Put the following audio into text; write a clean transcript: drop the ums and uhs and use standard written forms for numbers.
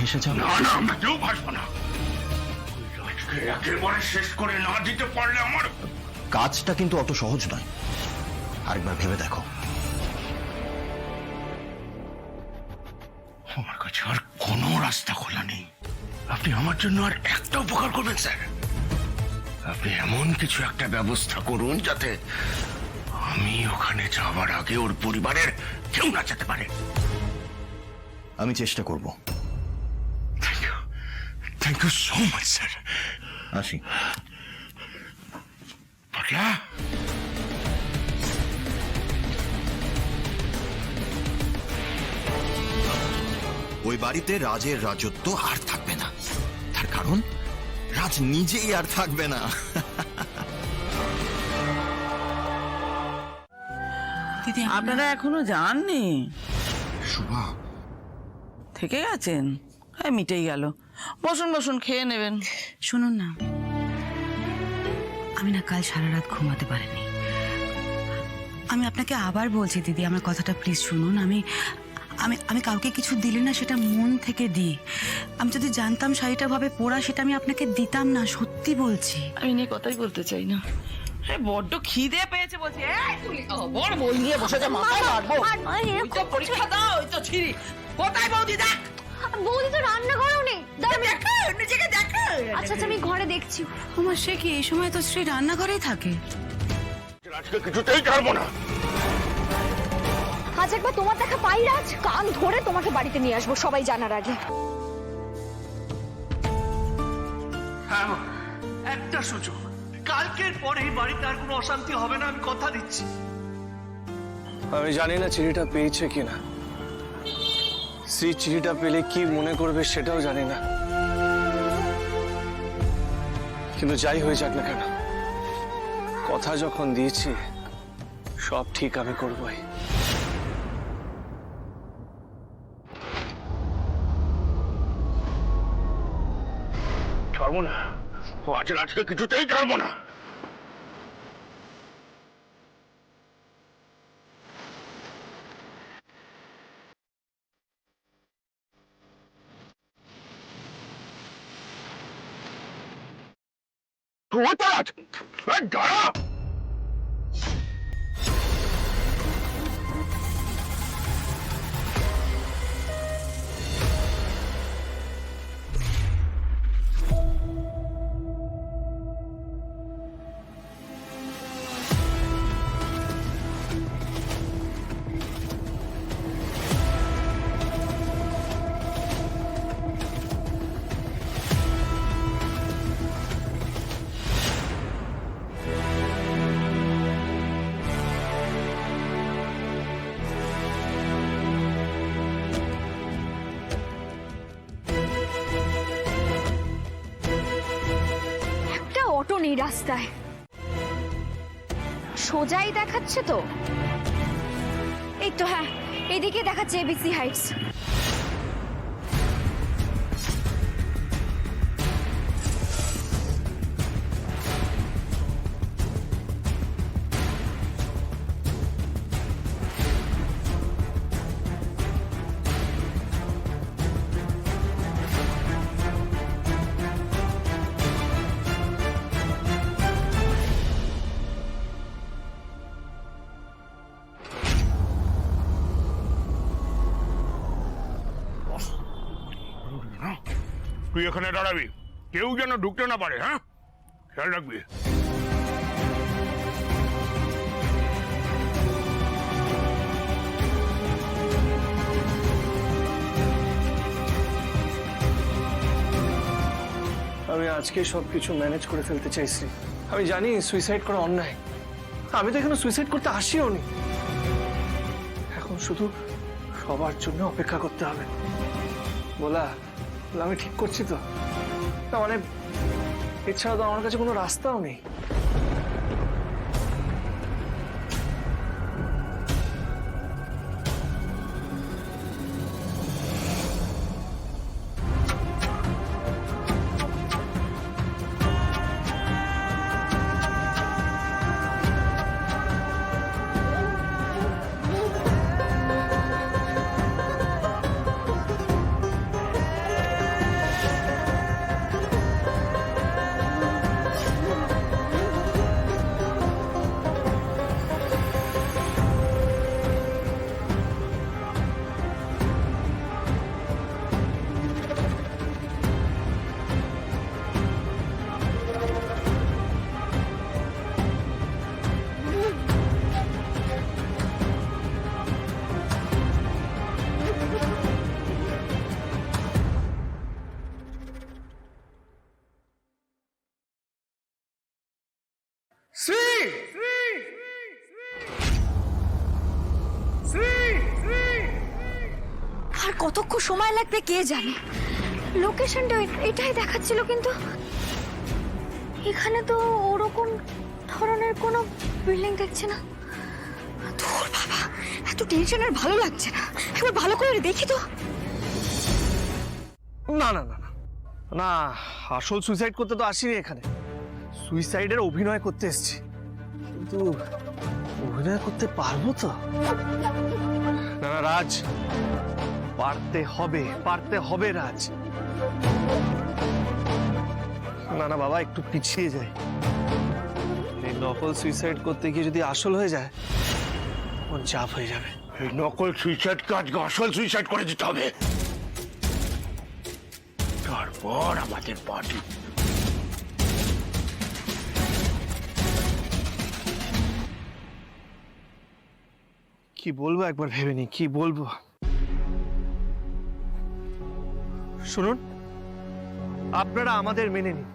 ভেসে যাবে। না না, আমরা কেউ ভাসবো না। ওই রাজকে একেবারে শেষ করে না দিতে পারলে আমার কাজটা কিন্তু অত সহজ নয়, আরেকবার ভেবে দেখো। আমার কাছে আর কোনো রাস্তা খোলা নেই। আপনি আমার জন্য আর একটা উপকার করবেন স্যার। আপনি এমন কিছু একটা ব্যবস্থা করুন যাতে আমি ওখানে যাওয়ার আগে ওর পরিবারের কেউ না যেতে পারে। আমি চেষ্টা করব। Thank you so much sir. আসি। পাগলা, ওই বাড়িতে রাজের রাজত্ব আর থাকবে না, তার কারণ রাজ নিজেই আর থাকবে না। আপনারা এখনো যাননি? শুভা, থেকে গেছেন? হ্যাঁ, মিটেই গেল। বসুন বসুন, খেয়ে নেবেন। শুনুন না, আমি না কাল সারা রাত ঘুমাতে পারিনি। আমি আপনাকে আবার বলছি দিদি, আমার কথাটা প্লিজ শুনুন। আমি আমি আমি কাউকে কিছু দিলে না সেটা মন থেকে দিই। আমি যদি জানতাম শাড়িটা ভাবে পরা, সেটা আমি আপনাকে দিতাম না, সত্যি বলছি। আমি নিয়ে কথাই বলতে চাই না। বড্ড খিদে পেয়েছে বলছি। এই তুলি, বড় বই নিয়ে বসে যা, মাথায় মারবো। ওই তো পরীক্ষা দাও, ওই তো ছিরি। কোথায় বৌদি? দেখ, বৌদি তো রান্নাঘরেও নেই। দেখো নিজেকে দেখো। আচ্ছা আচ্ছা, আমি ঘরে দেখছি। আমার সে কি, এই সময় তো স্ত্রী রান্নাঘরেই থাকে। আজকে কিছুতেই ছাড়বো না। আজ একবার তোমার দেখা পাই রাজ, কান ধরে তোমাকে বাড়িতে নিয়ে আসবো সবাই জানার আগে। হ্যাঁ, একটা সুযোগ। কালকের পরে বাড়িতে আর কোনো অশান্তি হবে না, আমি কথা দিচ্ছি। আমি জানি না চিঠিটা পেয়েছে কিনা, শ্রী চিঠিটা পেলে কি মনে করবে সেটাও জানি না, কিন্তু যাই হয়ে যাক না কেন, কথা যখন দিয়েছি সব ঠিক আমি করবই। ছাড়বো না, ও আজকে কিছুতেই ছাড়বো না। দাঁড়া, একটা অটো নেই রাস্তায়, সোজাই দেখাচ্ছে তো। এই তো, হ্যাঁ এদিকে দেখাচ্ছে এবিসি হাইটস। তুই এখানে দাঁড়াবি, কেউ যেন ঢুকতে না পারে। হ্যাঁ, খেয়াল রাখবি। আমি আজকে সবকিছু ম্যানেজ করে ফেলতে চাইছি। আমি জানি সুইসাইড করা অন্যায়, আমি তো এখানে সুইসাইড করতে আসিও নি। এখন শুধু সবার জন্য অপেক্ষা করতে হবে। বলা আমি ঠিক করছি তো? না মানে এছাড়া তো আমার কাছে কোনো রাস্তাও নেই। আর কতক্ষণ সময় লাগবে কে জানে। লোকেশনটা এটাই দেখাচ্ছিল, কিন্তু এখানে তো ওরকম ধরনের কোনো বিল্ডিং দেখছি না। ধুর বাবা, এত টেনশন আর ভালো লাগছে না, একবার ভালো করে দেখি তো। না না না না না, আসল সুইসাইড করতে তো আসিনি এখানে, সুইসাইডের অভিনয় করতে এসেছি। কিন্তু অভিনয় করতে পারবো তো? না না রাজ, পারতে হবে রাজ। না না বাবা, একটু পিছিয়ে যাই। এই নকল সুইসাইড করতে গিয়ে যদি আসল হয়ে যায় তখন চাপ হয়ে যাবে। এই নকল সুইসাইডকে আজকে আসল সুইসাইড করে দিতে হবে, তারপর আমাদের পার্টি। কি বলবো একবার ভেবে নি, কি বলবো। শুনুন, আপনারা আমাদের মেনে নিন,